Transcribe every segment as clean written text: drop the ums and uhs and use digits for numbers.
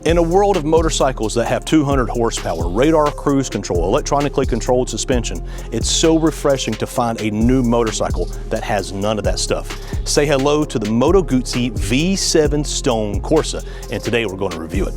In a world of motorcycles that have 200 horsepower, radar cruise control, electronically controlled suspension, it's so refreshing to find a new motorcycle that has none of that stuff. Say hello to the Moto Guzzi V7 Stone Corsa, and today we're going to review it.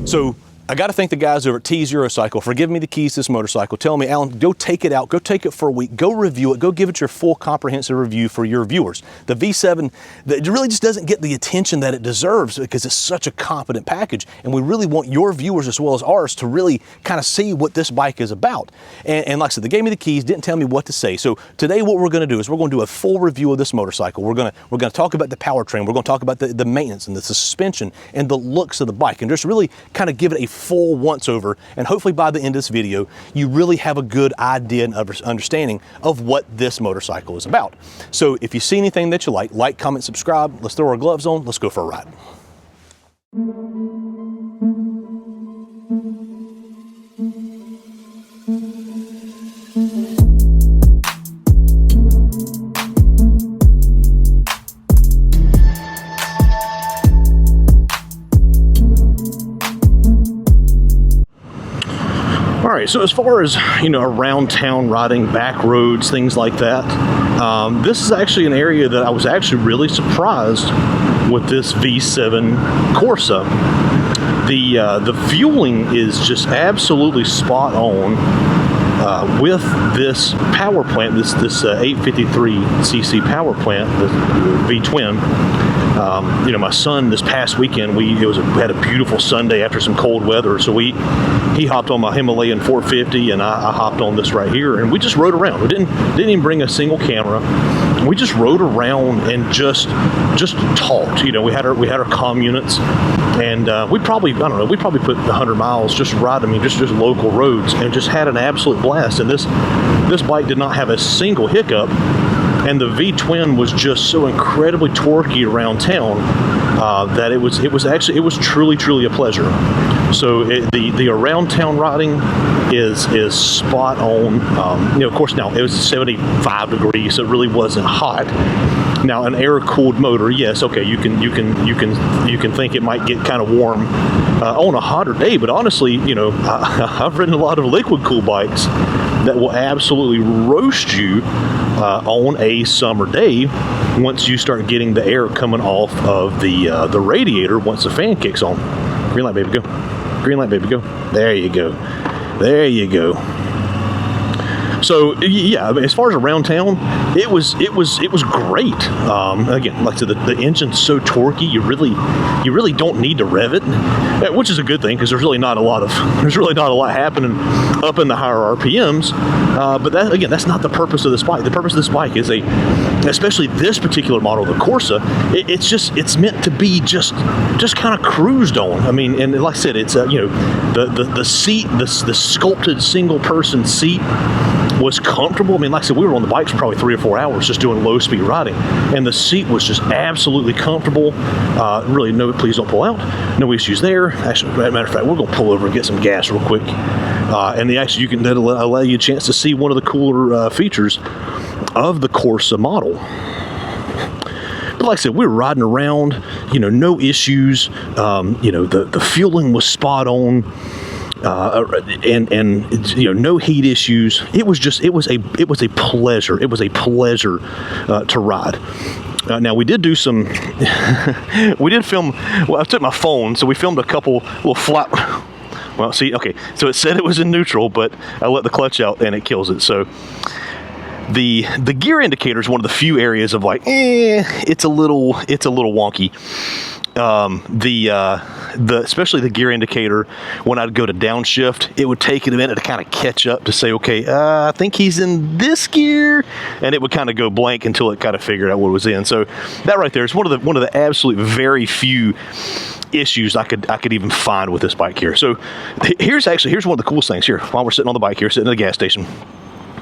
So, I got to thank the guys over at T Zero Cycle for giving me the keys to this motorcycle, telling me, Alan, go take it out, go take it for a week, go review it, go give it your full comprehensive review for your viewers. The V7, it really just doesn't get the attention that it deserves because it's such a competent package, and we really want your viewers as well as ours to really kind of see what this bike is about. And like I said, they gave me the keys, didn't tell me what to say. So today what we're going to do is we're going to do a full review of this motorcycle. We're going to talk about the powertrain, we're going to talk about the maintenance and the suspension and the looks of the bike, and just really kind of give it a full once over, and hopefully by the end of this video you really have a good idea and understanding of what this motorcycle is about. So if you see anything that you like, comment, subscribe. Let's throw our gloves on, let's go for a ride. All right, so as far as, around town riding, back roads, things like that, this is actually an area that I was actually really surprised with this V7 Corsa. The fueling is just absolutely spot on with this power plant, this 853cc power plant, the V-twin. My son this past weekend, we had a beautiful Sunday after some cold weather, so he hopped on my Himalayan 450 and I hopped on this right here, and we just rode around. We didn't even bring a single camera. We just rode around and just talked. We had our comm units, and we probably put 100 miles just riding, just local roads, and just had an absolute blast. And this bike did not have a single hiccup. And the V-twin was just so incredibly torquey around town that it was truly a pleasure. So the around town riding is spot on. Of course, now it was 75 degrees, so it really wasn't hot. Now an air-cooled motor, yes, okay, you can think it might get kind of warm on a hotter day, but honestly, I've ridden a lot of liquid-cooled bikes that will absolutely roast you on a summer day once you start getting the air coming off of the radiator once the fan kicks on. Green light, baby, go. Green light, baby, go. There you go. There you go. So yeah, as far as around town, it was great. Again, like I said, the engine's so torquey, you really don't need to rev it, which is a good thing because there's really not a lot happening up in the higher RPMs. But that's not the purpose of this bike. The purpose of this bike is especially this particular model, the Corsa. It's meant to be just kind of cruised on. And like I said, it's the seat, the sculpted single person seat was comfortable. Like I said, we were on the bikes for probably 3 or 4 hours just doing low speed riding, and the seat was just absolutely comfortable. Really, no, please don't pull out. No issues there. Actually, as a matter of fact, we're going to pull over and get some gas real quick. And that'll allow you a chance to see one of the cooler features of the Corsa model. But like I said, we were riding around, no issues. The fueling was spot on. And no heat issues. It was a pleasure. It was a pleasure to ride. Now we did do some. We did film. Well, I took my phone, so we filmed a couple little flat. Well, see, okay. So it said it was in neutral, but I let the clutch out and it kills it. So the gear indicator is one of the few areas of it's a little wonky. Especially the gear indicator, when I'd go to downshift, it would take it a minute to kind of catch up to say, okay, I think he's in this gear, and it would kind of go blank until it kind of figured out what it was in. So that right there is one of the absolute very few issues I could even find with this bike here. So here's one of the coolest things here. While we're sitting on the bike here, sitting at the gas station,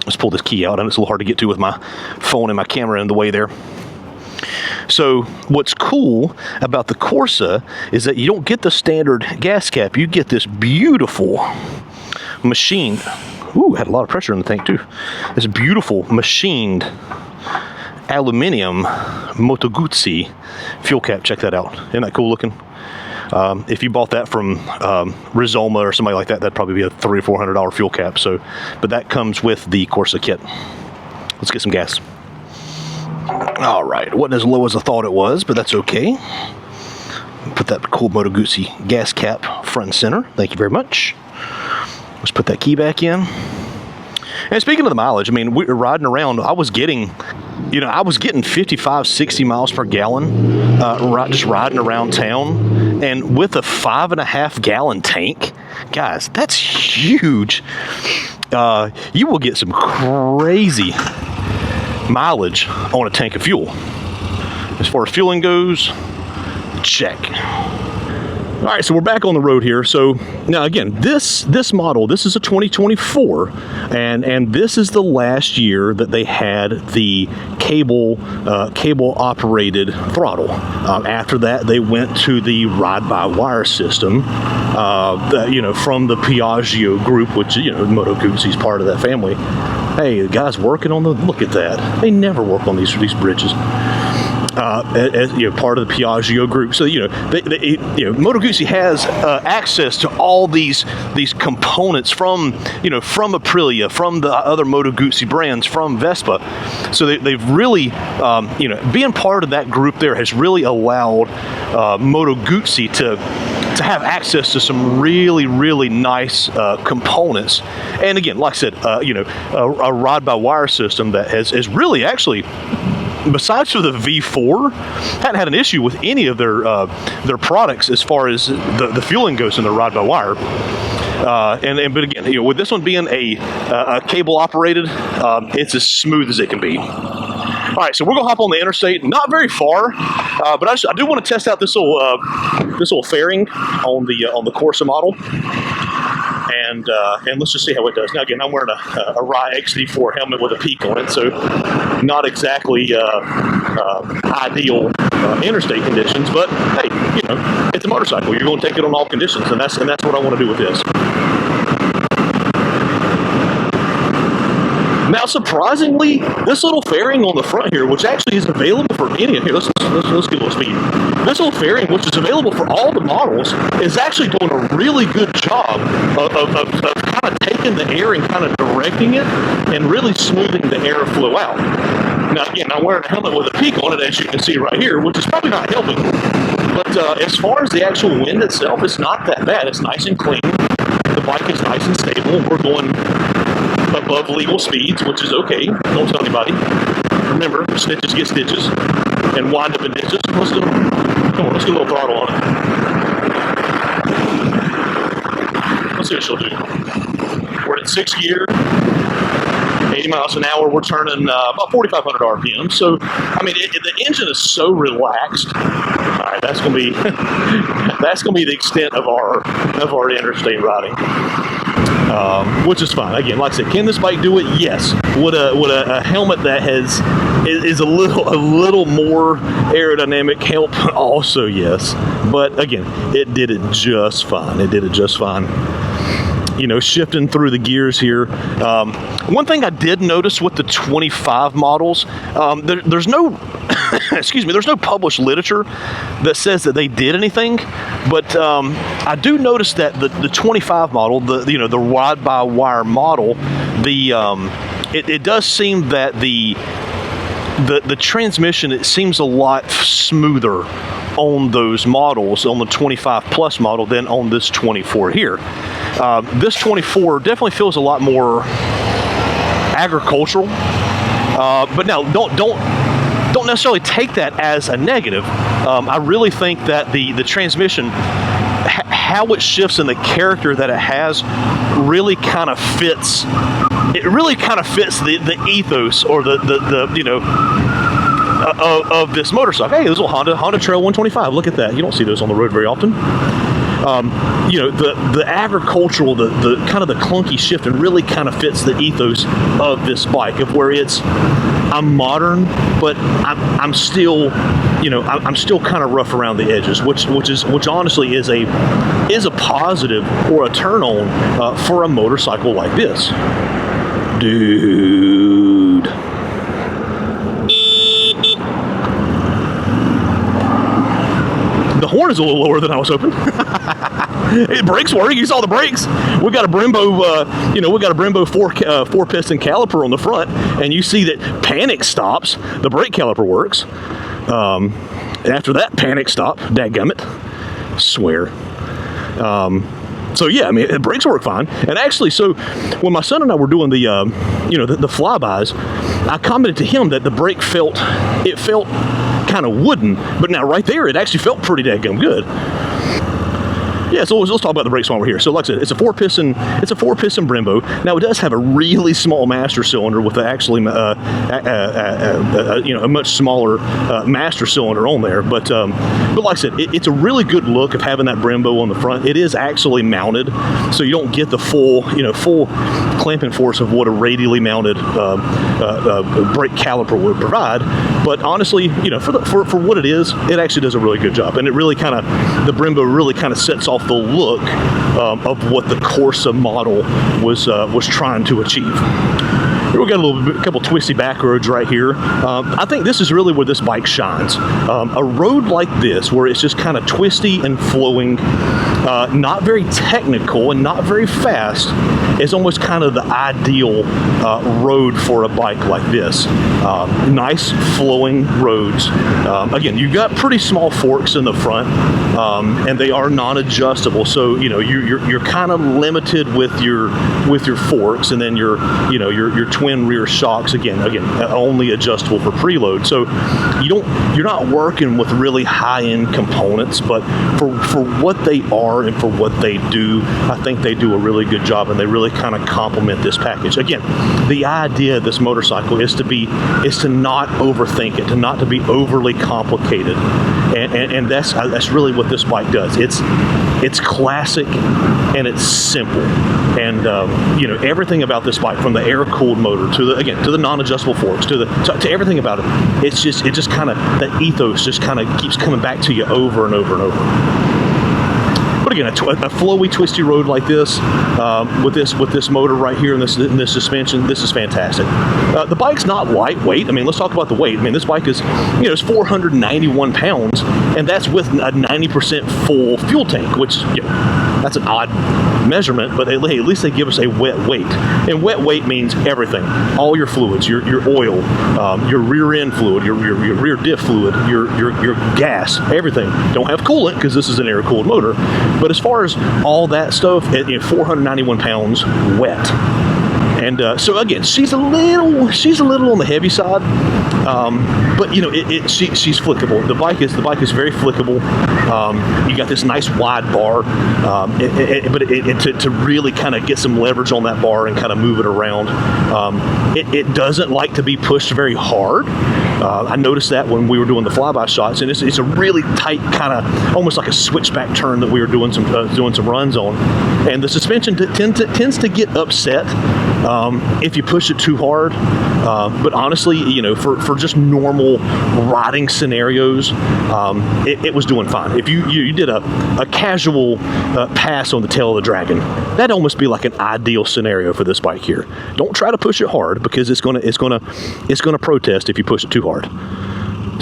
let's pull this key out. I know it's a little hard to get to with my phone and my camera in the way there. So what's cool about the Corsa is that you don't get the standard gas cap. You get this beautiful machined, had a lot of pressure in the tank too. This beautiful machined aluminum Moto Guzzi fuel cap. Check that out. Isn't that cool looking? If you bought that from Rizoma or somebody like that, that'd probably be a $300 or $400 fuel cap. So, but that comes with the Corsa kit. Let's get some gas. All right, it wasn't as low as I thought it was, but that's okay. Put that cool Moto Guzzi gas cap front and center. Thank you very much. Let's put that key back in. And speaking of the mileage, I mean, we were riding around. I was getting 55, 60 miles per gallon, just riding around town. And with a 5.5 gallon tank, guys, that's huge. You will get some crazy mileage on a tank of fuel. As far as fueling goes, check. All right, so we're back on the road here. So now again, this model, this is a 2024, and this is the last year that they had the cable operated throttle. After that, they went to the ride-by-wire system, from the Piaggio group, which Moto Guzzi's part of that family. Hey, the guys working on look at that. They never work on these bridges. As part of the Piaggio group, so Moto Guzzi has access to all these components from Aprilia, from the other Moto Guzzi brands, from Vespa. So they've really being part of that group there has really allowed Moto Guzzi to have access to some really nice components. And again, like I said, a ride-by-wire system that has really actually, besides for the V4, hadn't had an issue with any of their products as far as the fueling goes in the ride-by-wire. But again, with this one being a cable operated, it's as smooth as it can be. All right, so we're gonna hop on the interstate. Not very far, but I do want to test out this little fairing on the Corsa model. And let's just see how it does. Now again, I'm wearing a Rye XD4 helmet with a peak on it, so not exactly ideal interstate conditions. But hey, it's a motorcycle. You're going to take it on all conditions, and that's what I want to do with this. Now, surprisingly, this little fairing on the front here, which actually is available for any of here, let's get a little speed. This little fairing, which is available for all the models, is actually doing a really good job of kind of taking the air and kind of directing it and really smoothing the airflow out. Now, again, I'm wearing a helmet with a peak on it, as you can see right here, which is probably not helping. But as far as the actual wind itself, it's not that bad. It's nice and clean. The bike is nice and stable. We're going above legal speeds, which is okay. Don't tell anybody. Remember, snitches get stitches and wind up in ditches. Let's get a little throttle on it. Let's see what she'll do. We're at 6th gear, 80 miles an hour. We're turning about 4,500 RPM. So, I mean, the engine is so relaxed. All right, that's gonna be the extent of our interstate riding. Which is fine. Again, like I said, can this bike do it? Yes. Would a helmet that is a little more aerodynamic help? Also, yes. But again, it did it just fine. Shifting through the gears here. One thing I did notice with the 25 models, there's no there's no published literature that says that they did anything, but I do notice that the 25 model, the ride-by-wire model, it does seem that the transmission, it seems a lot smoother on those models, on the 25 plus model, than on this 24 here. This 24 definitely feels a lot more agricultural, but now don't necessarily take that as a negative. I really think that the transmission, how it shifts and the character that it has, really kind of fits. It really kind of fits the ethos or of this motorcycle. Hey, there's a little Honda Trail 125. Look at that. You don't see those on the road very often. The agricultural, the kind of the clunky shift, and really kind of fits the ethos of this bike, of where I'm modern, but I'm still kind of rough around the edges, which honestly is a positive or a turn on for a motorcycle like this, dude. horn is a little lower than I was hoping. It brakes work. You saw the brakes. We got a Brembo, we got a Brembo four piston caliper on the front, and you see that panic stops. The brake caliper works. After that panic stop, dadgummit, swear. So yeah, I mean, the brakes work fine. And actually, so when my son and I were doing the, the flybys, I commented to him that the brake felt kind of wooden, but now right there, it actually felt pretty dadgum good. Yeah, so let's talk about the brakes while we're here. So like I said, it's a four piston Brembo. Now it does have a really small master cylinder with actually a much smaller master cylinder on there. But like I said, it's a really good look of having that Brembo on the front. It is actually mounted, so you don't get the full clamping force of what a radially mounted brake caliper would provide. But honestly, for what it is, it actually does a really good job, and it really the Brembo really kind of sets off the look of what the Corsa model was trying to achieve. Here we got a couple twisty back roads right here. I think this is really where this bike shines. A road like this, where it's just kind of twisty and flowing, not very technical and not very fast, is almost kind of the ideal road for a bike like this. Nice flowing roads. Again, you've got pretty small forks in the front, and they are non-adjustable. So you're kind of limited with your forks, and then your twin rear shocks again only adjustable for preload. So you're not working with really high-end components, but for what they are and for what they do, I think they do a really good job, and they really kind of complement this package. Again, the idea of this motorcycle is to not overthink it, not to be overly complicated, and that's really what this bike does. It's classic and it's simple, and everything about this bike, from the air-cooled motor to the non-adjustable forks to everything about it, it just kind of, that ethos just kind of keeps coming back to you over and over and over. But again, a flowy, twisty road like this, with this motor right here and this suspension, this is fantastic. The bike's not lightweight. I mean, let's talk about the weight. I mean, this bike is, it's 491 pounds, and that's with a 90% full fuel tank, which, that's an odd measurement, but hey, at least they give us a wet weight. And wet weight means everything. All your fluids, your oil, your rear end fluid, your rear diff fluid, your gas, everything. Don't have coolant because this is an air-cooled motor. But as far as all that stuff, 491 pounds wet. And so again, she's a little on the heavy side, but she's flickable. The bike is very flickable. You got this nice wide bar, but to really kind of get some leverage on that bar and kind of move it around. It doesn't like to be pushed very hard. I noticed that when we were doing the flyby shots, and it's a really tight kind of, almost like a switchback turn that we were doing some runs on, and the suspension tends to get upset if you push it too hard. But honestly, for just normal riding scenarios, it was doing fine. If you did a casual pass on the tail of the Dragon, that'd almost be like an ideal scenario for this bike here. Don't try to push it hard, because it's gonna protest if you push it too hard.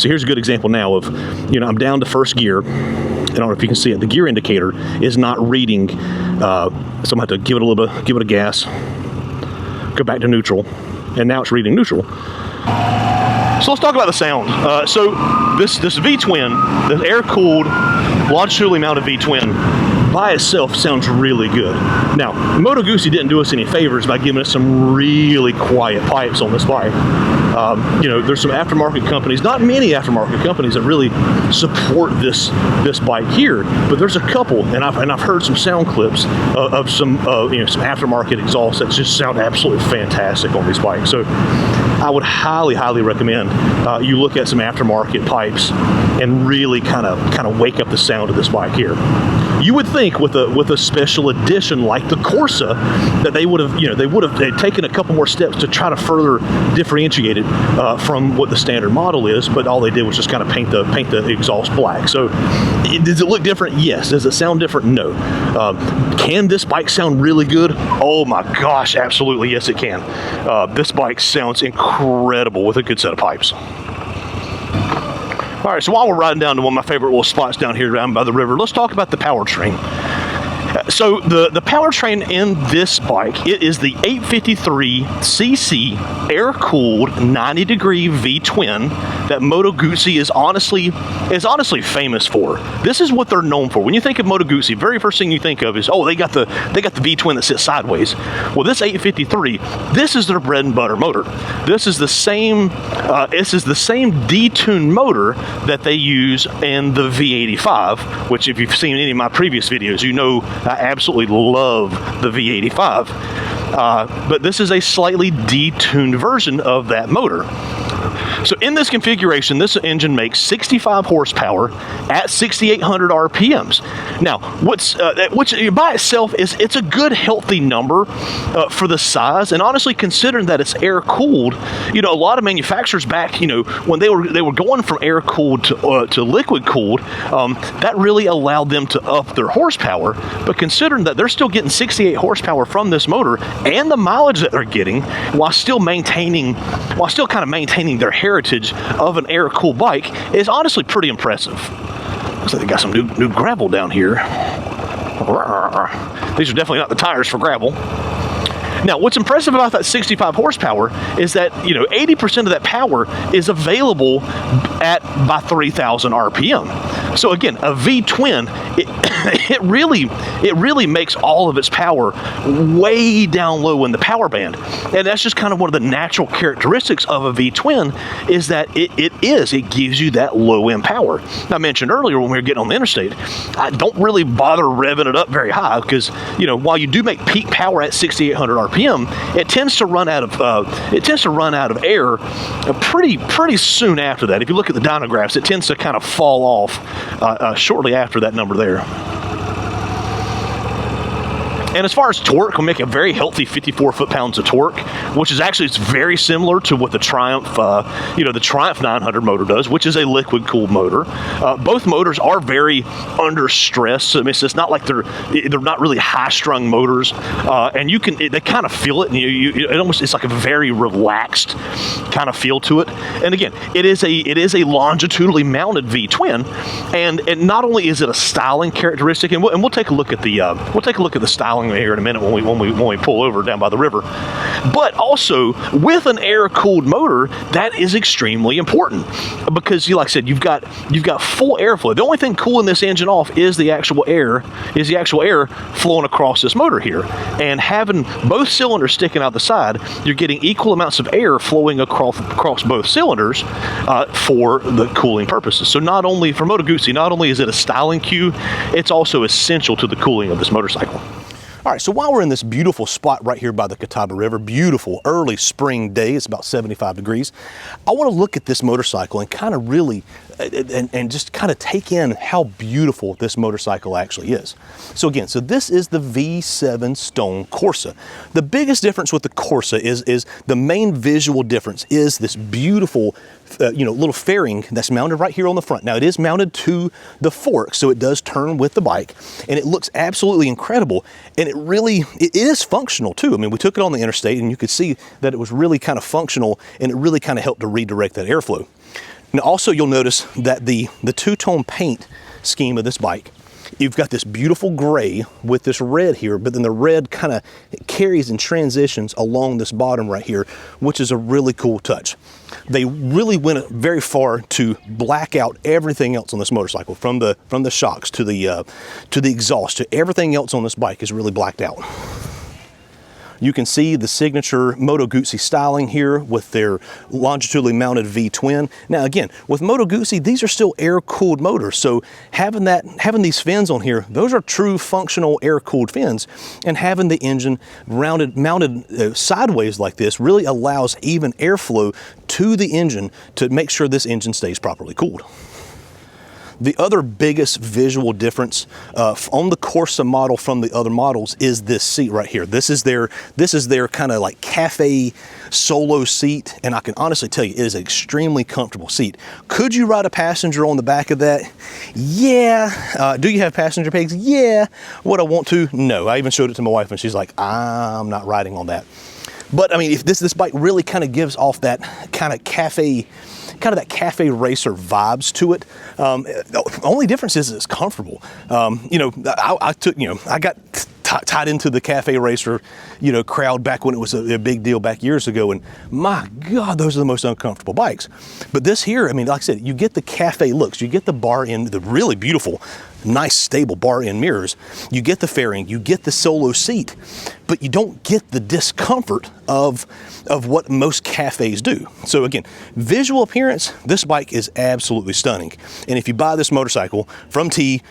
So here's a good example now of, I'm down to first gear. I don't know if you can see it. The gear indicator is not reading, so I'm gonna have to give it a gas, go back to neutral, and now it's reading neutral. So let's talk about the sound. So this V-twin, the air-cooled, longitudinally mounted V-twin, by itself sounds really good. Now, Moto Guzzi didn't do us any favors by giving us some really quiet pipes on this bike. There's some aftermarket companies, not many aftermarket companies, that really support this bike here, but there's a couple, and I've heard some sound clips of some aftermarket exhausts that just sound absolutely fantastic on these bikes. So I would highly recommend you look at some aftermarket pipes and really kind of wake up the sound of this bike here. You would think with a special edition like the Corsa that they would have taken a couple more steps to try to further differentiate it from what the standard model is, but all they did was just kind of paint the exhaust black. So does it look different? Yes. Does it sound different? No. Can this bike sound really good? Oh my gosh, absolutely yes it can. This bike sounds incredible with a good set of pipes. All right, so while we're riding down to one of my favorite little spots down here down by the river, let's talk about the powertrain. So the powertrain in this bike, it is the 853cc air-cooled 90-degree V-twin that Moto Guzzi is honestly famous for. This is what they're known for. When you think of Moto Guzzi, very first thing you think of is, oh, they got the V-twin that sits sideways. Well, this 853, this is their bread and butter motor. This is the same detuned motor that they use in the V85, which if you've seen any of my previous videos, you know I absolutely love the V85. But this is a slightly detuned version of that motor. So in this configuration, this engine makes 65 horsepower at 6,800 RPMs. Now, which by itself it's a good, healthy number for the size. And honestly, considering that it's air cooled, you know, a lot of manufacturers back, you know, when they were going from air cooled to liquid cooled, that really allowed them to up their horsepower. But considering that they're still getting 68 horsepower from this motor and the mileage that they're getting, while still kind of maintaining their heritage of an air-cooled bike, is honestly pretty impressive. Looks like they got some new gravel down here. These are definitely not the tires for gravel. Now, what's impressive about that 65 horsepower is that, you know, 80% of that power is available by 3,000 RPM. So again, a V-twin, it really makes all of its power way down low in the power band. And that's just kind of one of the natural characteristics of a V-twin, is that it gives you that low end power. Now, I mentioned earlier when we were getting on the interstate, I don't really bother revving it up very high because, you know, while you do make peak power at 6,800 RPM, it tends to run out of air pretty soon after that. If you look at the dynographs, it tends to kind of fall off shortly after that number there. And as far as torque, we'll make a very healthy 54 foot-pounds of torque, which is actually, it's very similar to what the Triumph, the Triumph 900 motor does, which is a liquid-cooled motor. Both motors are very under stress. So, I mean, it's not like they're not really high-strung motors, and they kind of feel it. And it's like a very relaxed kind of feel to it. And again, it is a longitudinally mounted V-twin, and not only is it a styling characteristic, and we'll take a look at the styling here in a minute when we pull over down by the river. But also with an air-cooled motor, that is extremely important because, like I said, you've got full airflow. The only thing cooling this engine off is the actual air flowing across this motor here. And having both cylinders sticking out the side, you're getting equal amounts of air flowing across both cylinders for the cooling purposes. So not only for Moto Guzzi, not only is it a styling cue, it's also essential to the cooling of this motorcycle. All right, so while we're in this beautiful spot right here by the Catawba River, beautiful early spring day, it's about 75 degrees, I want to look at this motorcycle and kind of really, and just kind of take in how beautiful this motorcycle actually is. So again, this is the V7 Stone Corsa. The biggest difference with the Corsa is the main visual difference is this beautiful little fairing that's mounted right here on the front. Now it is mounted to the fork, so it does turn with the bike, and it looks absolutely incredible. And it is functional too. I mean, we took it on the interstate, and you could see that it was really kind of functional, and it really kind of helped to redirect that airflow. Now, also you'll notice that the two-tone paint scheme of this bike, you've got this beautiful gray with this red here, but then the red kind of carries and transitions along this bottom right here, which is a really cool touch. They really went very far to black out everything else on this motorcycle, from the shocks to the exhaust to everything else on this bike is really blacked out. You can see the signature Moto Guzzi styling here with their longitudinally mounted V-twin. Now again, with Moto Guzzi, these are still air-cooled motors, so having these fins on here, those are true functional air-cooled fins, and having the engine mounted sideways like this really allows even airflow to the engine to make sure this engine stays properly cooled. The other biggest visual difference on the Corsa model from the other models is this seat right here. This is their kind of like cafe solo seat, and I can honestly tell you it is an extremely comfortable seat. Could you ride a passenger on the back of that? Yeah. Do you have passenger pegs? Yeah. Would I want to? No. I even showed it to my wife, and she's like, I'm not riding on that. But I mean, if this bike really kind of gives off that kind of cafe kind of that cafe racer vibes to it. The only difference is it's comfortable. You know, I got tied into the cafe racer, you know, crowd back when it was a big deal back years ago, and my God, those are the most uncomfortable bikes. But this here, I mean, like I said, you get the cafe looks, you get the bar end, the really beautiful, nice, stable bar end mirrors, you get the fairing, you get the solo seat, but you don't get the discomfort of what most cafes do. So again, visual appearance, this bike is absolutely stunning. And if you buy this motorcycle from T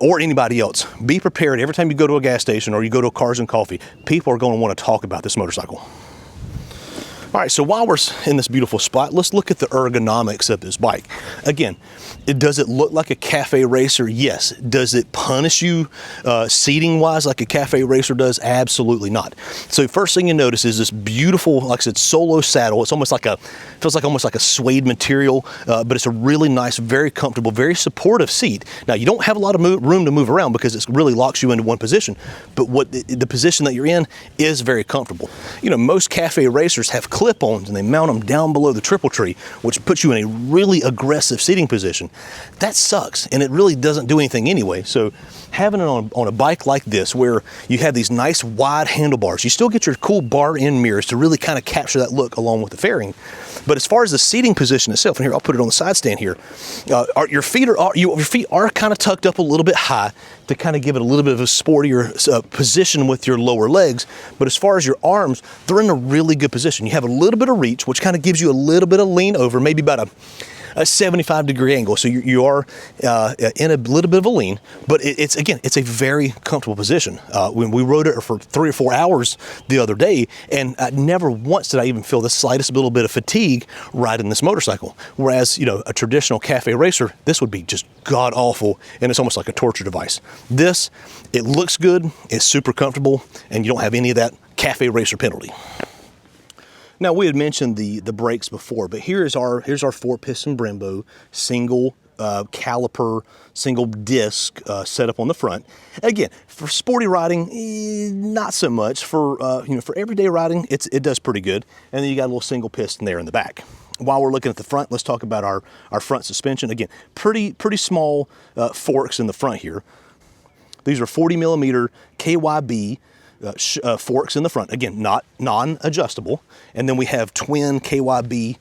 or anybody else, be prepared every time you go to a gas station or you go to a Cars and Coffee, people are going to want to talk about this motorcycle. All right, so while we're in this beautiful spot, let's look at the ergonomics of this bike. Again, does it look like a cafe racer? Yes. Does it punish you seating-wise like a cafe racer does? Absolutely not. So first thing you notice is this beautiful, like I said, solo saddle. It's almost like feels like almost like a suede material, but it's a really nice, very comfortable, very supportive seat. Now, you don't have a lot of room to move around because it really locks you into one position, but the position that you're in is very comfortable. You know, most cafe racers have clip-ons and they mount them down below the triple tree, which puts you in a really aggressive seating position. That sucks, and it really doesn't do anything anyway. So having it on a bike like this, where you have these nice wide handlebars, you still get your cool bar end mirrors to really kind of capture that look along with the fairing. But as far as the seating position itself, and here, I'll put it on the side stand here, your feet are kind of tucked up a little bit high to kind of give it a little bit of a sportier position with your lower legs. But as far as your arms, they're in a really good position. You have a little bit of reach, which kind of gives you a little bit of lean over, maybe about a 75-degree angle. So you are in a little bit of a lean, but it's a very comfortable position. When we rode it for 3 or 4 hours the other day, and never once did I even feel the slightest little bit of fatigue riding this motorcycle. Whereas, you know, a traditional cafe racer, this would be just god awful, and it's almost like a torture device. This, it looks good, it's super comfortable, and you don't have any of that cafe racer penalty. Now, we had mentioned the brakes before, but here's our 4-piston Brembo, single caliper, single disc setup on the front. Again, for sporty riding, not so much. For for everyday riding, it does pretty good. And then you got a little single piston there in the back. While we're looking at the front, let's talk about our front suspension. Again, pretty small forks in the front here. These are 40mm KYB forks in the front. Again, not non-adjustable. And then we have twin KYB,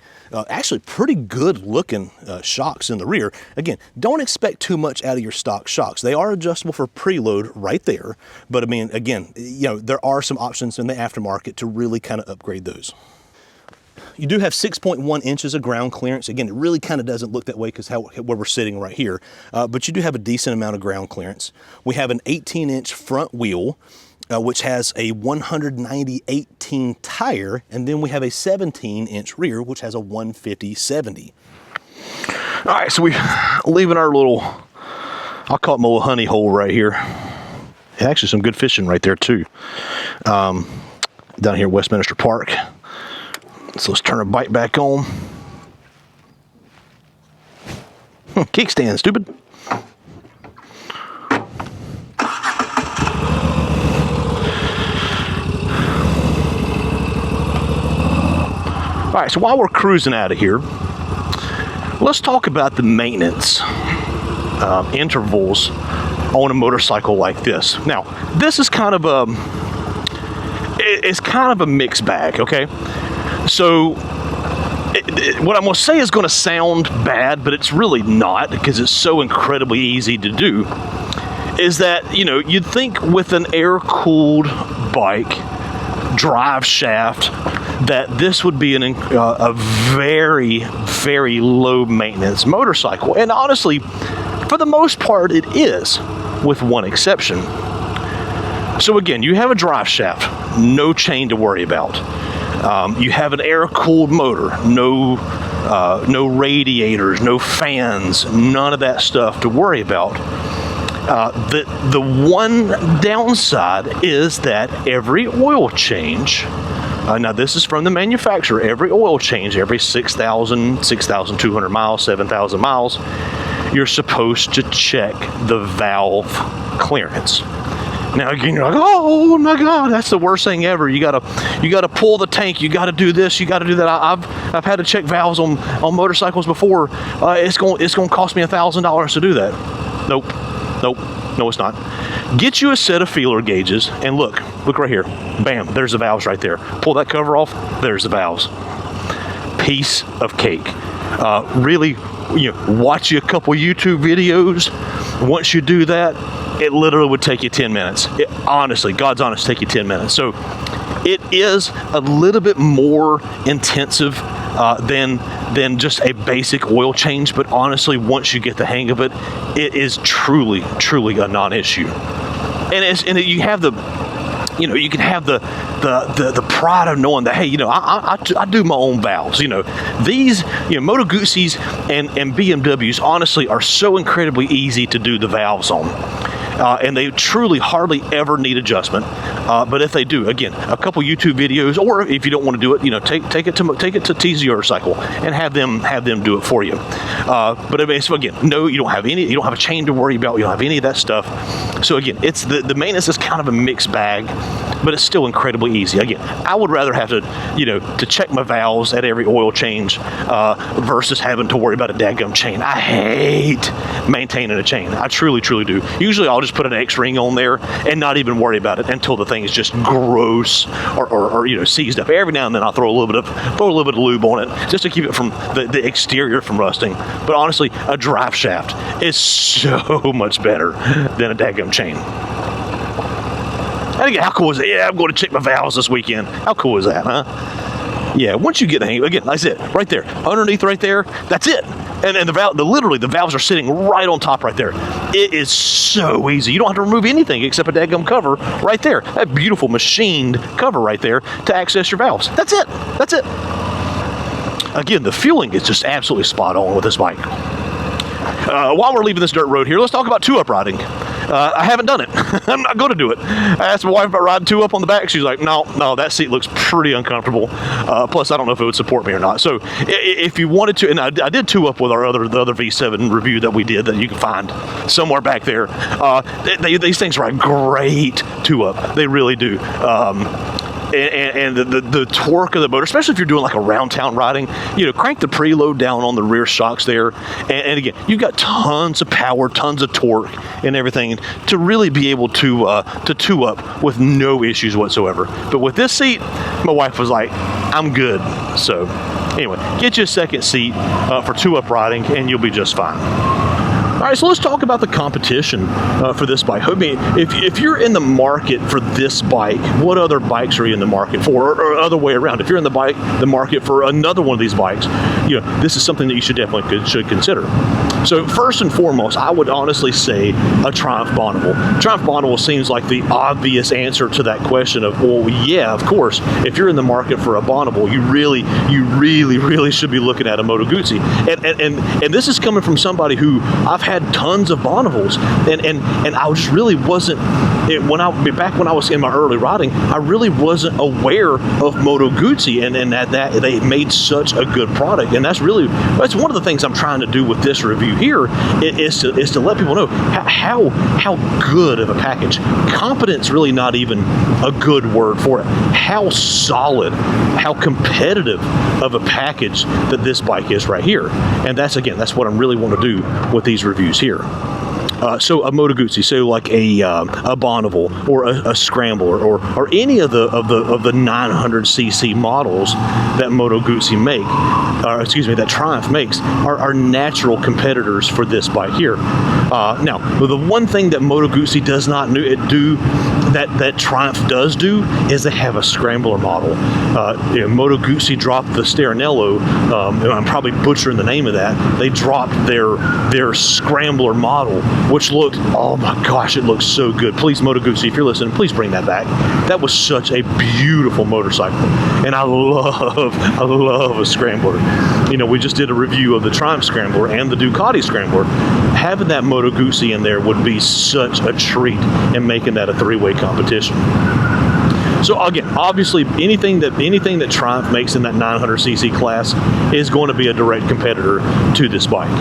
actually pretty good looking shocks in the rear. Again, don't expect too much out of your stock shocks. They are adjustable for preload right there. But I mean, again, you know, there are some options in the aftermarket to really kind of upgrade those. You do have 6.1 inches of ground clearance. Again, it really kind of doesn't look that way because where we're sitting right here. But you do have a decent amount of ground clearance. We have an 18-inch front wheel, which has a 190/18 tire, and then we have a 17-inch rear, which has a 150/70. All right, so we're leaving our little, I'll call it my little honey hole right here. Actually, some good fishing right there too, down here at Westminster Park. So let's turn our bike back on. Kickstand, stupid. All right, so while we're cruising out of here, let's talk about the maintenance intervals on a motorcycle like this. Now, this is kind of a mixed bag, okay? So what I'm going to say is going to sound bad, but it's really not because it's so incredibly easy to do. Is that, you know, you'd think with an air-cooled bike drive shaft that this would be a very, very low maintenance motorcycle. And honestly, for the most part, it is, with one exception. So again, you have a drive shaft, no chain to worry about. You have an air-cooled motor, no radiators, no fans, none of that stuff to worry about. The one downside is that every oil change, now this is from the manufacturer, every oil change, every 6,000, 6,200 miles, 7,000 miles, you're supposed to check the valve clearance. Now again, you're like, oh my God, that's the worst thing ever. You gotta pull the tank. You gotta do this. You gotta do that. I've had to check valves on motorcycles before. It's gonna cost me $1,000 to do that. Nope. No, it's not. Get you a set of feeler gauges and look right here. Bam, there's the valves right there. Pull that cover off. There's the valves. Piece of cake. Really, watch you a couple YouTube videos. Once you do that, it literally would take you 10 minutes. Honestly, God's honest, take you 10 minutes. So it is a little bit more intensive than just a basic oil change, but honestly, once you get the hang of it, it is truly a non-issue. And you have you can have the pride of knowing that, hey, I do my own valves. These, Moto Guzzis and BMWs honestly are so incredibly easy to do the valves on. And they truly hardly ever need adjustment. But if they do, again, a couple YouTube videos, or if you don't want to do it, take it to TZ Motorcycle and have them do it for you. But again, no, you don't have a chain to worry about. You don't have any of that stuff. So again, it's the maintenance is kind of a mixed bag, but it's still incredibly easy. Again, I would rather have to check my valves at every oil change versus having to worry about a dadgum chain. I hate maintaining a chain. I truly do. Usually I'll just put an X-ring on there and not even worry about it until the thing is just gross or seized up. Every now and then I'll throw a little bit of lube on it just to keep it from the exterior from rusting. But honestly, a drive shaft is so much better than a dadgum chain. And again, how cool is it? Yeah, I'm going to check my valves this weekend. How cool is that, huh? Yeah, once you get the hang, again, that's it. Right there, underneath right there, that's it. And literally the valves are sitting right on top right there. It is so easy. You don't have to remove anything except a dadgum cover right there. That beautiful machined cover right there to access your valves. That's it. Again, the fueling is just absolutely spot on with this bike. While we're leaving this dirt road here, let's talk about two-up riding. I haven't done it. I'm not going to do it. I asked my wife about riding two-up on the back. She's like, no, that seat looks pretty uncomfortable. Plus, I don't know if it would support me or not. So if you wanted to, and I did two-up with the other V7 review that we did that you can find somewhere back there. These things ride great two-up. They really do. And the torque of the motor, especially if you're doing like a round town riding, crank the preload down on the rear shocks there. And again, you've got tons of power, tons of torque and everything to really be able to two up with no issues whatsoever. But with this seat, my wife was like, I'm good. So anyway, get you a second seat for two-up riding and you'll be just fine. All right, so let's talk about the competition for this bike. I mean, if you're in the market for this bike, what other bikes are you in the market for, or other way around? If you're in the market for another one of these bikes, this is something that you should definitely should consider. So first and foremost, I would honestly say a Triumph Bonneville. Triumph Bonneville seems like the obvious answer to that question of, well, yeah, of course, if you're in the market for a Bonneville, you really should be looking at a Moto Guzzi. And this is coming from somebody who I've had tons of Bonnevils, and I just really wasn't, back when I was in my early riding, I really wasn't aware of Moto Guzzi and that they made such a good product. And that's one of the things I'm trying to do with this review here is to let people know how good of a package. Competent's really not even a good word for it. How solid, how competitive of a package that this bike is right here. And that's what I really want to do with these reviews here. So a Moto Guzzi, so like a Bonneville or a Scrambler or any of the 900cc models that Moto Guzzi that Triumph makes are natural competitors for this bike here. Now, the one thing that Moto Guzzi does not do that Triumph does do is they have a Scrambler model. Moto Guzzi dropped the Steranello, I'm probably butchering the name of that. They dropped their Scrambler model, which looked, oh my gosh, it looks so good. Please, Moto Guzzi, if you're listening, please bring that back. That was such a beautiful motorcycle, and I love a Scrambler. We just did a review of the Triumph Scrambler and the Ducati Scrambler. Having that Moto Guzzi in there would be such a treat in making that a three-way competition. So again, obviously anything that Triumph makes in that 900cc class is going to be a direct competitor to this bike.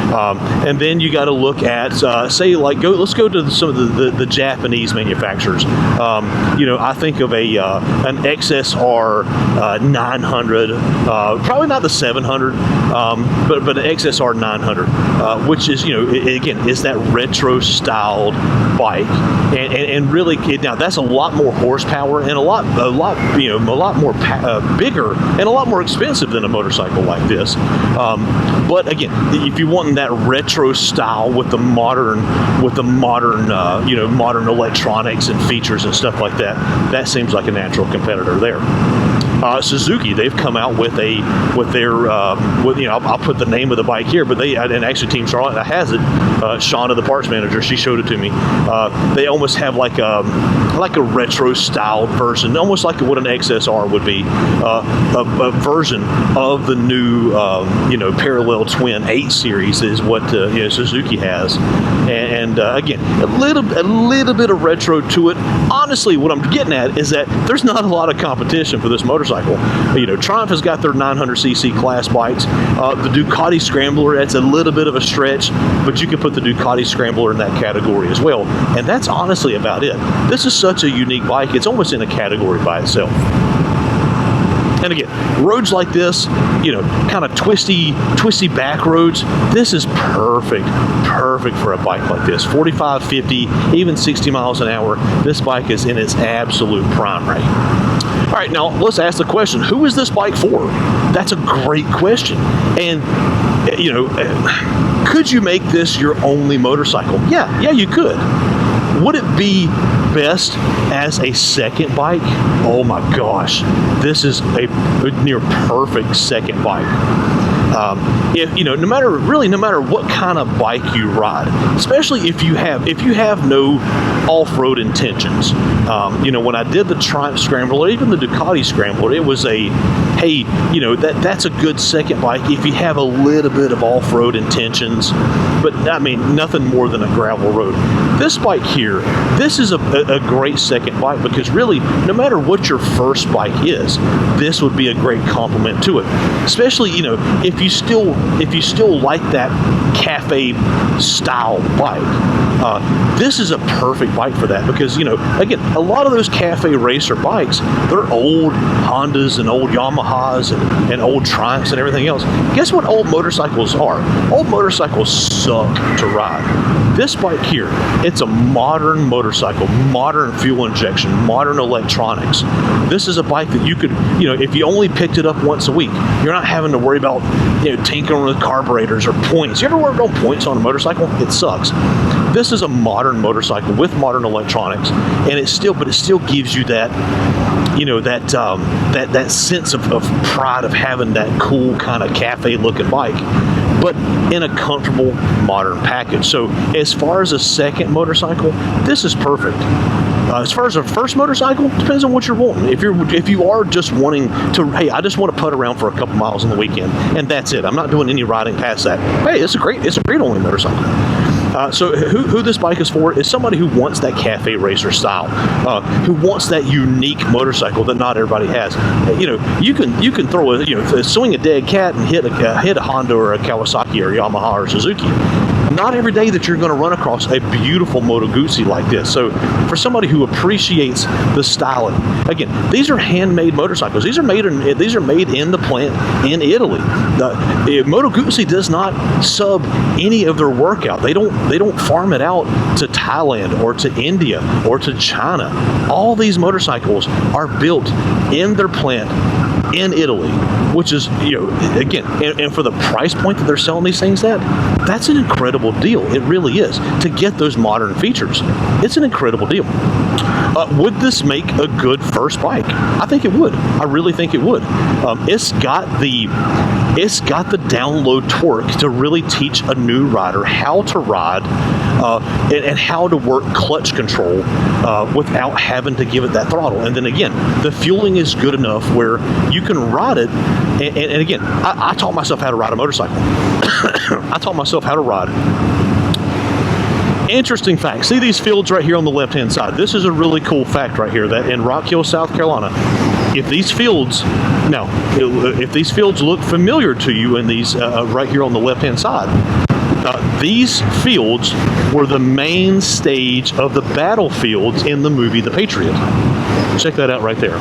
And then you got to look at say like let's go to some of the Japanese manufacturers. I think of an XSR 900, probably not the 700, but an XSR 900, which is again is that retro styled bike, and really now that's a lot more horsepower and a lot more bigger and a lot more expensive than a motorcycle like this. But again, if you want that retro style with the modern modern electronics and features and stuff like that, that seems like a natural competitor there. Suzuki, they've come out with their I'll put the name of the bike here, but and actually Team Charlotte has it. Shauna, the parts manager, she showed it to me. They almost have like a retro styled version, almost like what an XSR would be, a version of the new parallel twin 8 series is what Suzuki has, and again a little bit of retro to it. Honestly, what I'm getting at is that there's not a lot of competition for this motorcycle. Triumph has got their 900cc class bikes. The Ducati Scrambler, that's a little bit of a stretch, but you can put the Ducati Scrambler in that category as well. And that's honestly about it. This is such a unique bike, it's almost in a category by itself. And again, roads like this, kind of twisty back roads, this is perfect for a bike like this. 45, 50, even 60 miles an hour, this bike is in its absolute prime right. All right, now let's ask the question, who is this bike for? That's a great question. And, could you make this your only motorcycle? Yeah, you could. Would it be best as a second bike? Oh my gosh, this is a near perfect second bike. No matter what kind of bike you ride, especially if you have no off-road intentions. When I did the Triumph Scrambler, or even the Ducati Scrambler, it was that's a good second bike if you have a little bit of off-road intentions, but I mean nothing more than a gravel road. This bike here, this is a great second bike because really, no matter what your first bike is, this would be a great complement to it. Especially, if you still like that cafe style bike, this is a perfect bike for that because, again, a lot of those cafe racer bikes, they're old Hondas and old Yamahas and old Triumphs and everything else. Guess what old motorcycles are? Old motorcycles suck to ride. This bike here, it's a modern motorcycle, modern fuel injection, modern electronics. This is a bike that you could, if you only picked it up once a week, you're not having to worry about, tinkering with carburetors or points. You ever worked on points on a motorcycle? It sucks. This is a modern motorcycle with modern electronics, and it still gives you that, that sense of pride of having that cool kind of cafe looking bike, but in a comfortable modern package. So as far as a second motorcycle, this is perfect. As far as a first motorcycle, depends on what you're wanting. If you are just wanting to, hey, I just want to putt around for a couple miles on the weekend, and that's it. I'm not doing any riding past that. Hey, it's a great only motorcycle. So who this bike is for is somebody who wants that cafe racer style, who wants that unique motorcycle that not everybody has. You can throw swing a dead cat and hit a Honda or a Kawasaki or Yamaha or Suzuki. Not every day that you're going to run across a beautiful Moto Guzzi like this. So for somebody who appreciates the styling, again, these are handmade motorcycles. These are made in the plant in Italy. Moto Guzzi does not sub any of their work out. They don't farm it out to Thailand or to India or to China. All these motorcycles are built in their plant in Italy, which is, again, and for the price point that they're selling these things at, that's an incredible deal. It really is. To get those modern features, it's an incredible deal. Would this make a good first bike? I think it would. I really think it would. It's got the download torque to really teach a new rider how to ride and how to work clutch control without having to give it that throttle. And then again, the fueling is good enough where you can ride it. And again, I taught myself how to ride a motorcycle. I taught myself how to ride Interesting fact. See these fields right here on the left-hand side? This is a really cool fact right here, that in Rock Hill, South Carolina, if these fields look familiar to you in these right here on the left-hand side, these fields were the main stage of the battlefields in the movie The Patriot. Check that out right there.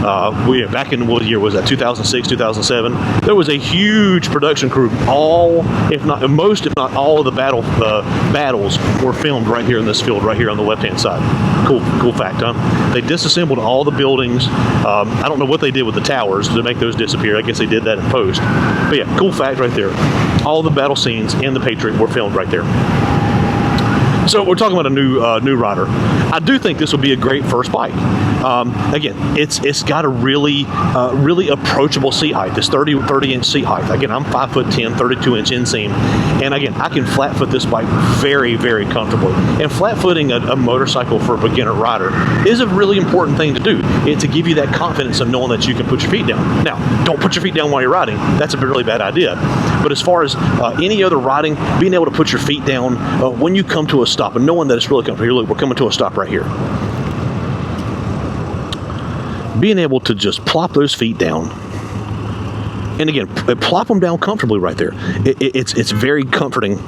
Back in what year was that? 2006, 2007. There was a huge production crew. Most, if not all, of the battles were filmed right here in this field, right here on the left-hand side. Cool fact, huh? They disassembled all the buildings. I don't know what they did with the towers to make those disappear. I guess they did that in post. But yeah, cool fact right there. All the battle scenes in the Patriot were filmed right there. So we're talking about a new rider. I do think this will be a great first bike. Again, it's got a really approachable seat height. This 30-inch seat height. Again, I'm 5'10", 32-inch inseam, and again, I can flat foot this bike very, very comfortably. And flat footing a motorcycle for a beginner rider is a really important thing to do. To give you that confidence of knowing that you can put your feet down. Now, don't put your feet down while you're riding. That's a really bad idea. But as far as any other riding, being able to put your feet down when you come to a stop and knowing that it's really comfortable. Here, look, we're coming to a stop right here. Being able to just plop those feet down, and again, plop them down comfortably right there. It's very comforting.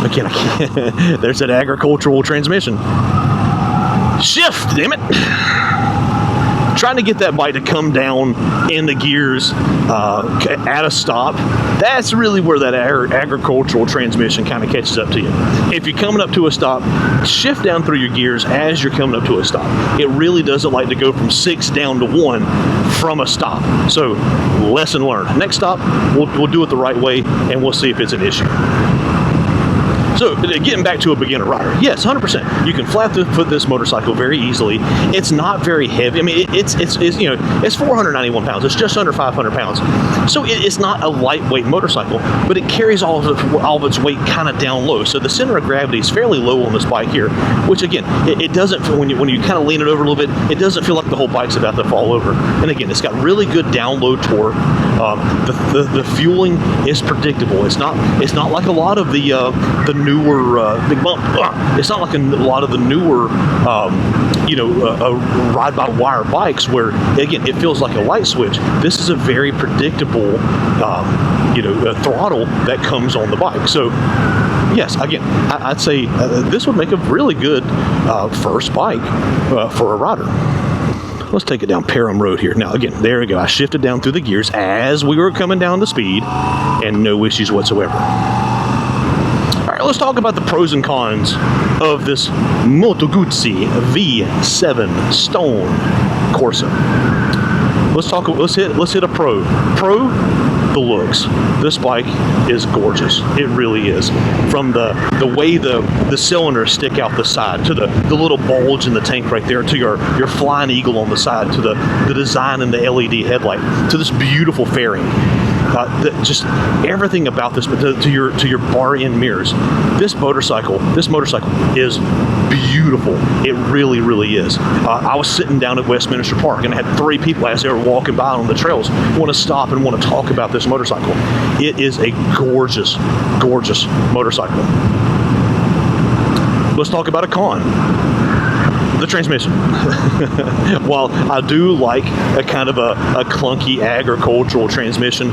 I can't. There's that agricultural transmission. Shift, damn it. Trying to get that bike to come down in the gears at a stop, that's really where that agricultural transmission kind of catches up to you. If you're coming up to a stop, shift down through your gears as you're coming up to a stop. It really doesn't like to go from 6 down to 1 from a stop. So, lesson learned. Next stop, we'll do it the right way, and we'll see if it's an issue. So, getting back to a beginner rider, yes, 100%. You can flat foot this motorcycle very easily. It's not very heavy. I mean, it's 491 pounds. It's just under 500 pounds. So it's not a lightweight motorcycle, but it carries all of its weight kind of down low. So the center of gravity is fairly low on this bike here, which again, it doesn't, when you kind of lean it over a little bit, it doesn't feel like the whole bike's about to fall over. And again, it's got really good down low torque. The fueling is predictable. It's not like a lot of the newer big bump. It's not like a lot of the newer ride-by-wire bikes where, again, it feels like a light switch. This is a very predictable throttle that comes on the bike. So yes, again, I'd say this would make a really good first bike for a rider. Let's take it down Parham Road here. Now, again, there we go. I shifted down through the gears as we were coming down the speed, and no issues whatsoever. All right, let's talk about the pros and cons of this Moto Guzzi V7 Stone Corsa. Let's hit a pro. The looks. This bike is gorgeous. It really is. From the way the cylinders stick out the side, to the little bulge in the tank right there, to your flying eagle on the side, to the design in the LED headlight, to this beautiful fairing. Just everything about this, but to your bar end mirrors. This motorcycle is beautiful. It really, really is. I was sitting down at Westminster Park and I had 3 people as they were walking by on the trails want to stop and want to talk about this motorcycle. It is a gorgeous, gorgeous motorcycle. Let's talk about a con. The transmission. While I do like a kind of a clunky agricultural transmission,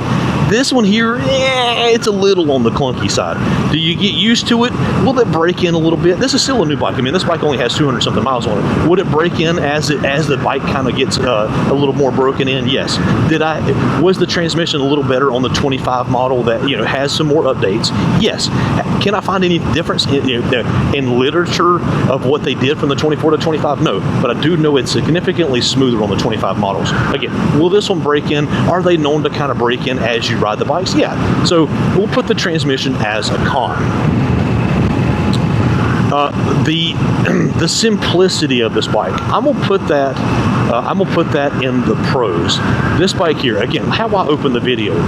this one here, it's a little on the clunky side. Do you get used to it? Will it break in a little bit? This is still a new bike. I mean, this bike only has 200 something miles on it. Would it break in as the bike kind of gets a little more broken in? Yes. Was the transmission a little better on the 25 model that has some more updates? Yes. Can I find any difference in literature of what they did from the 24 to 25? No, but I do know it's significantly smoother on the 25 models. Again, will this one break in? Are they known to kind of break in as you ride the bikes? Yeah. So we'll put the transmission as a con. The simplicity of this bike, I'm gonna put that in the pros. This bike here, again, how I opened the video,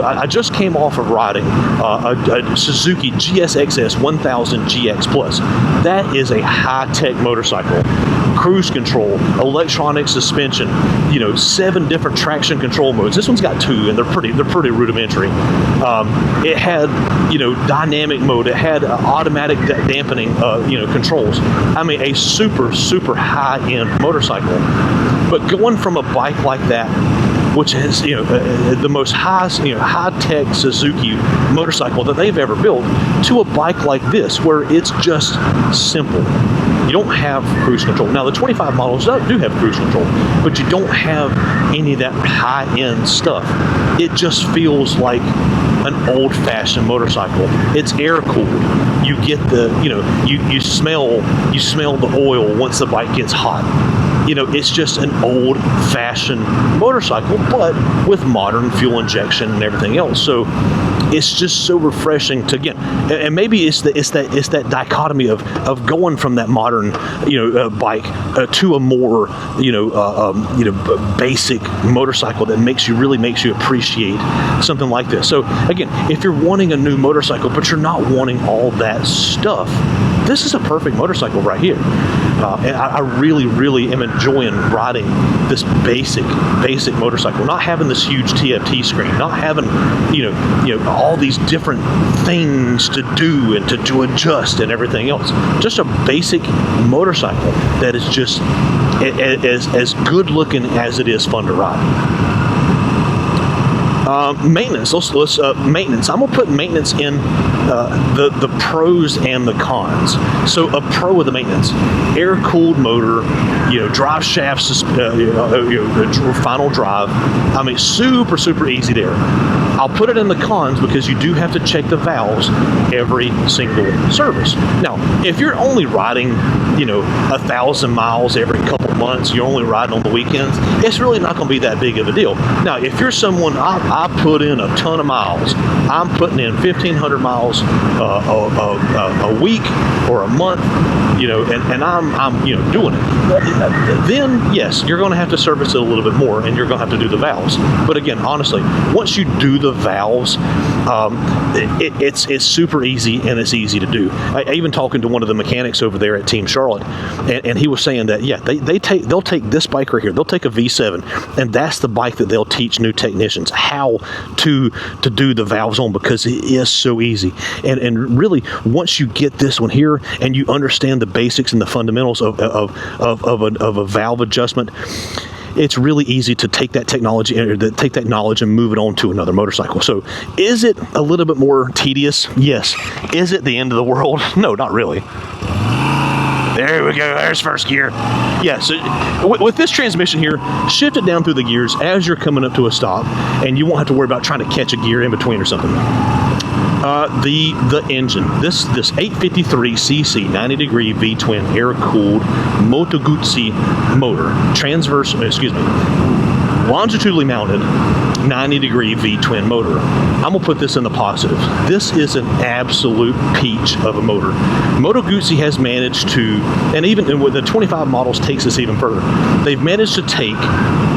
I just came off of riding a Suzuki GSXS 1000 GX Plus. That is a high-tech motorcycle. cruise control, electronic suspension, 7 different traction control modes. This one's got 2, and they're pretty rudimentary. It had, dynamic mode. It had automatic dampening, controls. I mean, a super high-end motorcycle. But going from a bike like that, which is the most high-tech Suzuki motorcycle that they've ever built, to a bike like this, where it's just simple. You don't have cruise control. Now, the 25 models do have cruise control, but you don't have any of that high-end stuff. It just feels like an old-fashioned motorcycle. It's air-cooled. You get the, you smell the oil once the bike gets hot. It's just an old-fashioned motorcycle, but with modern fuel injection and everything else. So it's just so refreshing to, again, and maybe it's that dichotomy of going from that modern bike to a more basic motorcycle that really makes you appreciate something like this. So again, if you're wanting a new motorcycle but you're not wanting all that stuff, this is a perfect motorcycle right here. And I really am enjoying riding this basic motorcycle, not having this huge TFT screen, not having all these different things to do and to adjust and everything else. Just a basic motorcycle that is just as good looking as it is fun to ride. Maintenance. Let's maintenance. I'm gonna put maintenance in the pros and the cons. So a pro of the maintenance: air-cooled motor, drive shafts, final drive. I mean, super easy there. I'll put it in the cons because you do have to check the valves every single service. Now, if you're only riding, 1,000 miles every couple of months, you're only riding on the weekends, it's really not going to be that big of a deal. Now, if you're someone, I put in a ton of miles. I'm putting in 1,500 miles a week or a month, and I'm doing it. Then, yes, you're going to have to service it a little bit more, and you're going to have to do the valves. But again, honestly, once you do the valves, it's super easy and it's easy to do. I even talking to one of the mechanics over there at Team Charlotte, and he was saying that they'll take this bike right here. They'll take a V7, and that's the bike that they'll teach new technicians how to do the valves on, because it is so easy. And really, once you get this one here and you understand the basics and the fundamentals of a valve adjustment, it's really easy to take that technology or to take that knowledge and move it on to another motorcycle. So is it a little bit more tedious? Yes. Is it the end of the world? No, not really. There we go, there's first gear. Yeah, so with this transmission here, shift it down through the gears as you're coming up to a stop, and you won't have to worry about trying to catch a gear in between or something. The engine, this 853cc 90-degree V-twin air-cooled Moto Guzzi motor, longitudinally mounted 90-degree V-twin motor. I'm gonna put this in the positive. This is an absolute peach of a motor. Moto Guzzi has managed to, and even with the 25 models takes this even further, they've managed to take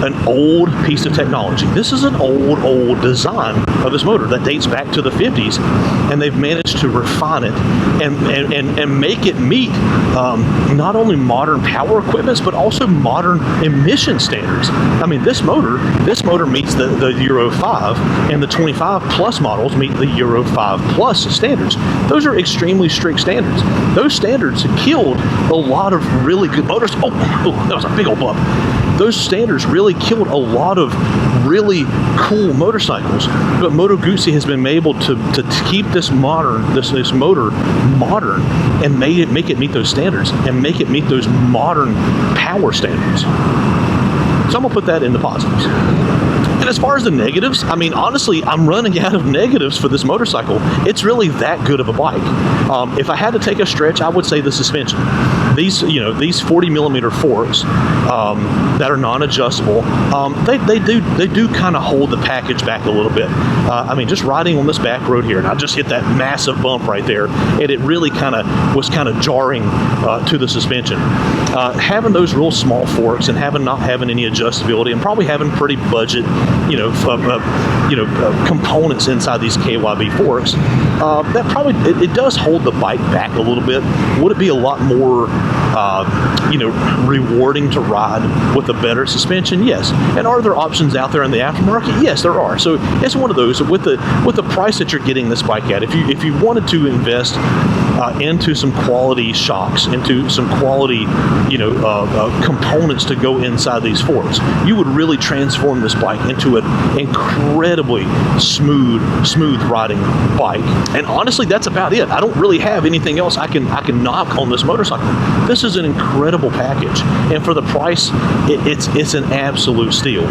an old piece of technology. This is an old design of this motor that dates back to the 50s, and they've managed to refine it and make it meet not only modern power equipments, but also modern emission standards. I mean, this motor meets the Euro 5, and the 25 plus models meet the Euro 5 plus standards. Those are extremely strict standards. Those standards killed a lot of really good motors. Oh, that was a big old bump. Those standards really killed a lot of really cool motorcycles, but Moto Guzzi has been able to keep this motor modern and make it meet those standards and make it meet those modern power standards. So I'm gonna put that in the positives. And as far as the negatives, I mean, honestly, I'm running out of negatives for this motorcycle. It's really that good of a bike. If I had to take a stretch, I would say the suspension. These 40 millimeter forks that are non-adjustable, they do kind of hold the package back a little bit. I mean, just riding on this back road here, and I just hit that massive bump right there, and it really was jarring to the suspension. Having those real small forks and not having any adjustability, and probably having pretty budget components inside these KYB forks, that probably it does hold the bike back a little bit. Would it be a lot more rewarding to ride with a better suspension? Yes. And are there options out there in the aftermarket? Yes, there are. So it's one of those with the price that you're getting this bike at. If you wanted to invest into some quality shocks, into some quality components to go inside these forks, you would really transform this bike into an incredibly smooth riding bike. And honestly, that's about it. I don't really have anything else I can knock on this motorcycle. This is an incredible package, and for the price, it's an absolute steal.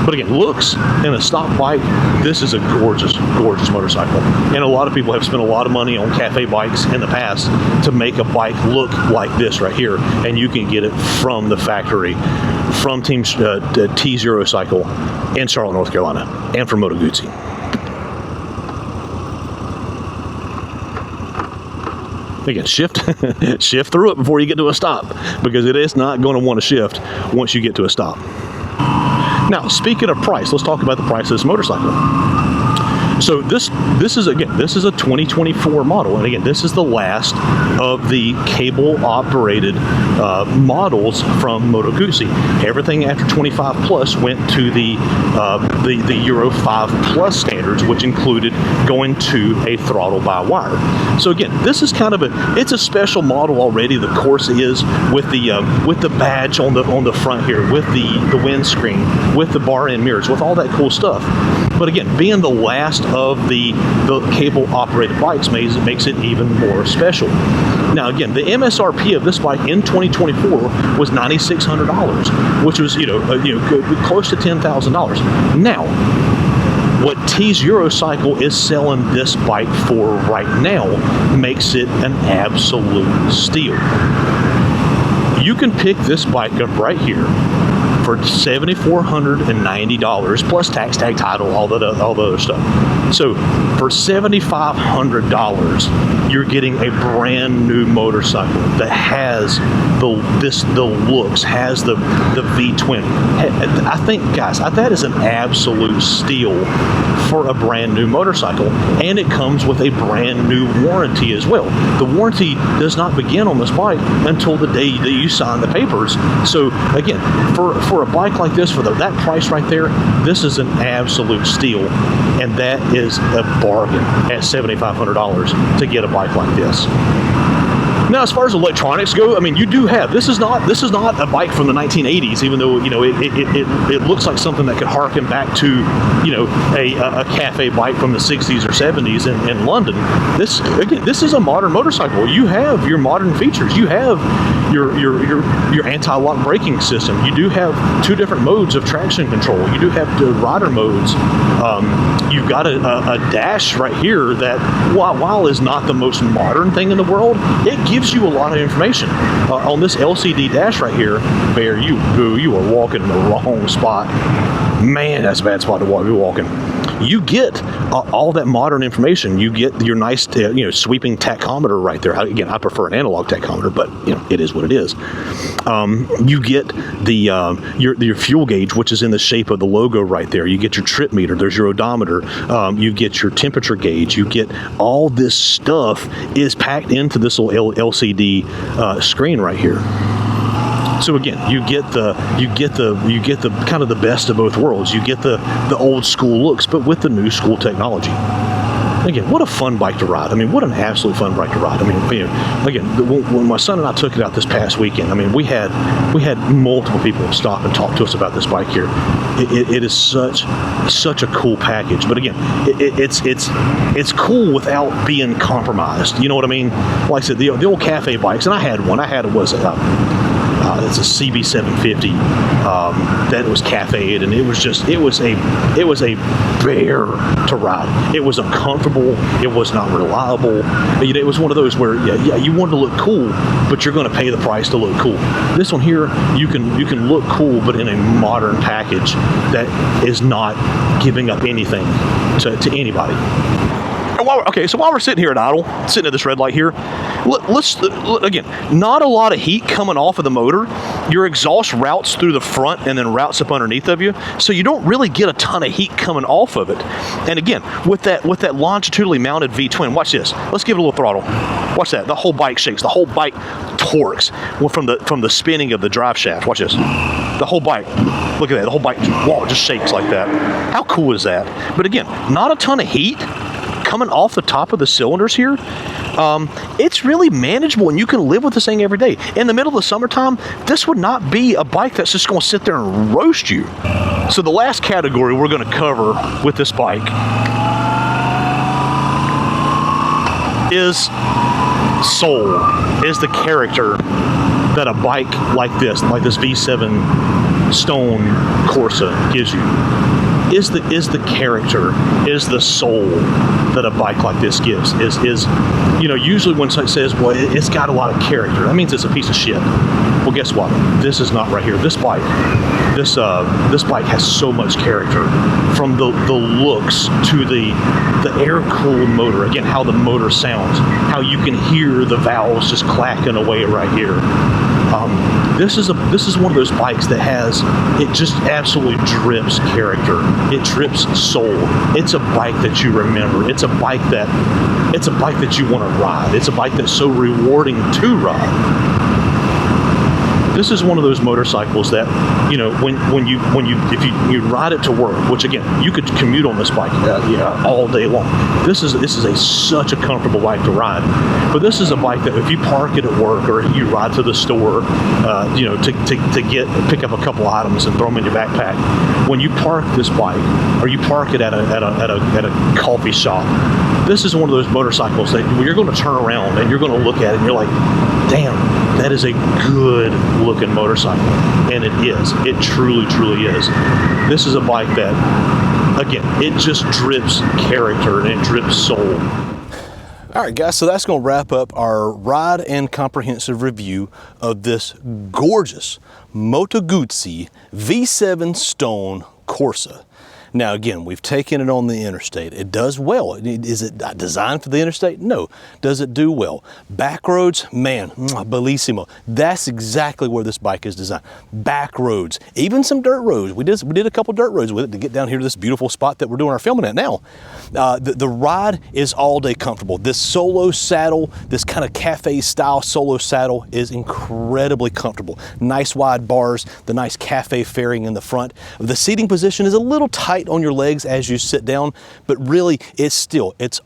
But again, looks in a stock bike, this is a gorgeous motorcycle. And a lot of people have spent a lot of money on cafe bikes in the past to make a bike look like this right here, and you can get it from the factory, from Team T-Zero Cycle in Charlotte, North Carolina, and from Moto Guzzi. Again, shift through it before you get to a stop, because it is not going to want to shift once you get to a stop. Now, speaking of price, let's talk about the price of this motorcycle. So this is a 2024 model, and again, this is the last of the cable operated models from Moto Guzzi. Everything after 25 plus went to the Euro 5 plus standards, which included going to a throttle by wire. So again, this is kind of it's a special model already. The Corsa is with the badge on the front here, with the windscreen, with the bar end mirrors, with all that cool stuff. But again, being the last of the cable operated bikes makes it even more special. Now again, the MSRP of this bike in 2024 was $9,600, which was close to $10,000. Now, what T-Zero Cycle is selling this bike for right now makes it an absolute steal. You can pick this bike up right here for $7,490 plus tax, tag, title, all the other stuff. So for $7,500, you're getting a brand new motorcycle that has the looks, has the V20. I think, guys, that is an absolute steal for a brand new motorcycle, and it comes with a brand new warranty as well. The warranty does not begin on this bike until the day that you sign the papers. So again, for a bike like this, for that price right there, this is an absolute steal, and that is a bargain at $7,500 to get a bike like this. Now, as far as electronics go, I mean, you do have, this is not a bike from the 1980s, even though, it looks like something that could harken back to, a cafe bike from the 60s or 70s in London. This is a modern motorcycle. You have your modern features. You have your anti-lock braking system. You do have two different modes of traction control. You do have the rider modes. You've got a dash right here that, while is not the most modern thing in the world, it gives you a lot of information. On this LCD dash right here, Bear, you are walking in the wrong spot. Man, that's a bad spot to be walking. You get all that modern information. You get your nice, sweeping tachometer right there. Again, I prefer an analog tachometer, but it is what it is. You get your fuel gauge, which is in the shape of the logo right there. You get your trip meter. There's your odometer. You get your temperature gauge. You get all this stuff is packed into this little LCD screen right here. So again, you get the kind of the best of both worlds. You get the old school looks, but with the new school technology. Again, what a fun bike to ride. I mean, what an absolute fun bike to ride. I mean, again, when my son and I took it out this past weekend, I mean, we had multiple people stop and talk to us about this bike here. It is such a cool package. But again, it's cool without being compromised. You know what I mean? Like I said, the old cafe bikes, and I had one. I had it's a CB750 that was cafe'd, and it was a bear to ride. It was uncomfortable. It was not reliable. It was one of those where you wanted to look cool, but you're going to pay the price to look cool. This one here, you can look cool, but in a modern package that is not giving up anything to anybody. while we're sitting here at idle, sitting at this red light here, again, not a lot of heat coming off of the motor. Your exhaust routes through the front and then routes up underneath of you, so you don't really get a ton of heat coming off of it. And again, with that longitudinally mounted V-twin, watch this. Let's give it a little throttle. Watch that. The whole bike shakes. The whole bike torques from the spinning of the drive shaft. Watch this. The whole bike. Look at that. The whole bike just shakes like that. How cool is that? But again, not a ton of heat coming off the top of the cylinders here. It's really manageable, and you can live with this thing every day. In the middle of the summertime, this would not be a bike that's just going to sit there and roast you. So the last category we're going to cover with this bike is soul, is the character that a bike like this V7 Stone Corsa gives you. Is the character, is the soul that a bike like this gives. Is usually when someone says, well, it's got a lot of character, that means it's a piece of shit. Well, guess what? This is not right here. This bike has so much character, from the looks to the air-cooled motor. Again, how the motor sounds, how you can hear the valves just clacking away right here. This is one of those bikes that it just absolutely drips character. It drips soul. It's a bike that you remember. It's a bike that you want to ride. It's a bike that's so rewarding to ride. This is one of those motorcycles that, if you ride it to work, which again, you could commute on this bike all day long. This is such a comfortable bike to ride. But this is a bike that if you park it at work, or you ride to the store, to pick up a couple items and throw them in your backpack, when you park this bike, or you park it at a coffee shop, this is one of those motorcycles that you're going to turn around and you're going to look at it and you're like, damn, that is a good looking motorcycle. And it is. It truly, truly is. This is a bike that, again, it just drips character and it drips soul. All right, guys, so that's going to wrap up our ride and comprehensive review of this gorgeous Moto Guzzi V7 Stone Corsa. Now, again, we've taken it on the Interstate. It does well. Is it designed for the Interstate? No. Does it do well? Back roads, man, bellissimo. That's exactly where this bike is designed. Back roads, even some dirt roads. We did a couple dirt roads with it to get down here to this beautiful spot that we're doing our filming at now. The ride is all day comfortable. This solo saddle, this kind of cafe style solo saddle, is incredibly comfortable. Nice wide bars, the nice cafe fairing in the front. The seating position is a little tight on your legs as you sit down, but really it's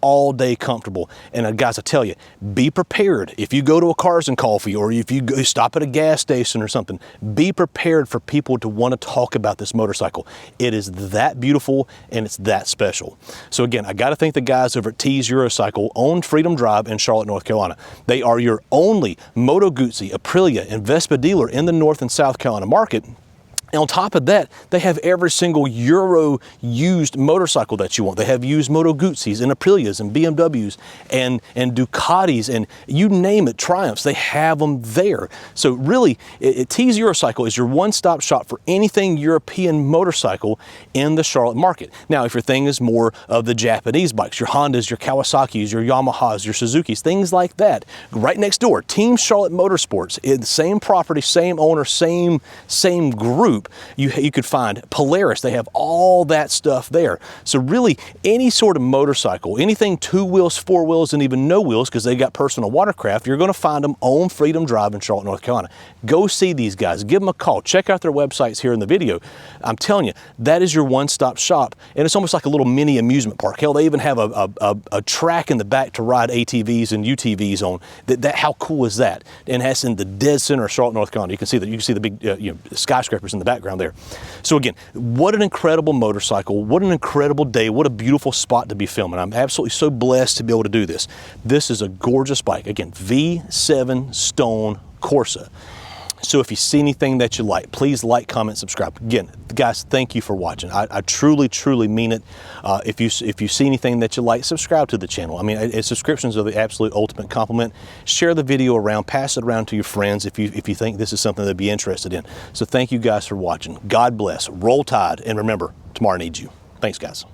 all day comfortable. And guys, I tell you, be prepared. If you go to a Cars and Coffee, or if you go stop at a gas station or something, be prepared for people to want to talk about this motorcycle. It is that beautiful and it's that special. So again, I got to thank the guys over at Tees Eurocycle on Freedom Drive in Charlotte, North Carolina. They are your only Moto Guzzi, Aprilia, and Vespa dealer in the North and South Carolina market. And on top of that, they have every single Euro used motorcycle that you want. They have used Moto Guzzis and Aprilias and BMWs and Ducatis and you name it, Triumphs. They have them there. So really, Tees Eurocycle is your one-stop shop for anything European motorcycle in the Charlotte market. Now, if your thing is more of the Japanese bikes, your Hondas, your Kawasaki's, your Yamahas, your Suzuki's, things like that, right next door, Team Charlotte Motorsports, in the same property, same owner, same group. You could find Polaris. They have all that stuff there. So really, any sort of motorcycle, anything 2 wheels, 4 wheels, and even no wheels, because they got personal watercraft, you're going to find them on Freedom Drive in Charlotte, North Carolina. Go see these guys. Give them a call. Check out their websites here in the video. I'm telling you, that is your one-stop shop, and it's almost like a little mini amusement park. Hell, they even have a track in the back to ride ATVs and UTVs on. How cool is that? And that's in the dead center of Charlotte, North Carolina. You can see the big skyscrapers in the background there. So again, what an incredible motorcycle, what an incredible day, what a beautiful spot to be filming. I'm absolutely so blessed to be able to do this. This is a gorgeous bike. Again, V7 Stone Corsa. So if you see anything that you like, please like, comment, subscribe. Again, guys, thank you for watching. I truly, truly mean it. If you see anything that you like, subscribe to the channel. I mean, subscriptions are the absolute ultimate compliment. Share the video around, pass it around to your friends if you think this is something they'd be interested in. So thank you guys for watching. God bless. Roll Tide, and remember, tomorrow needs you. Thanks, guys.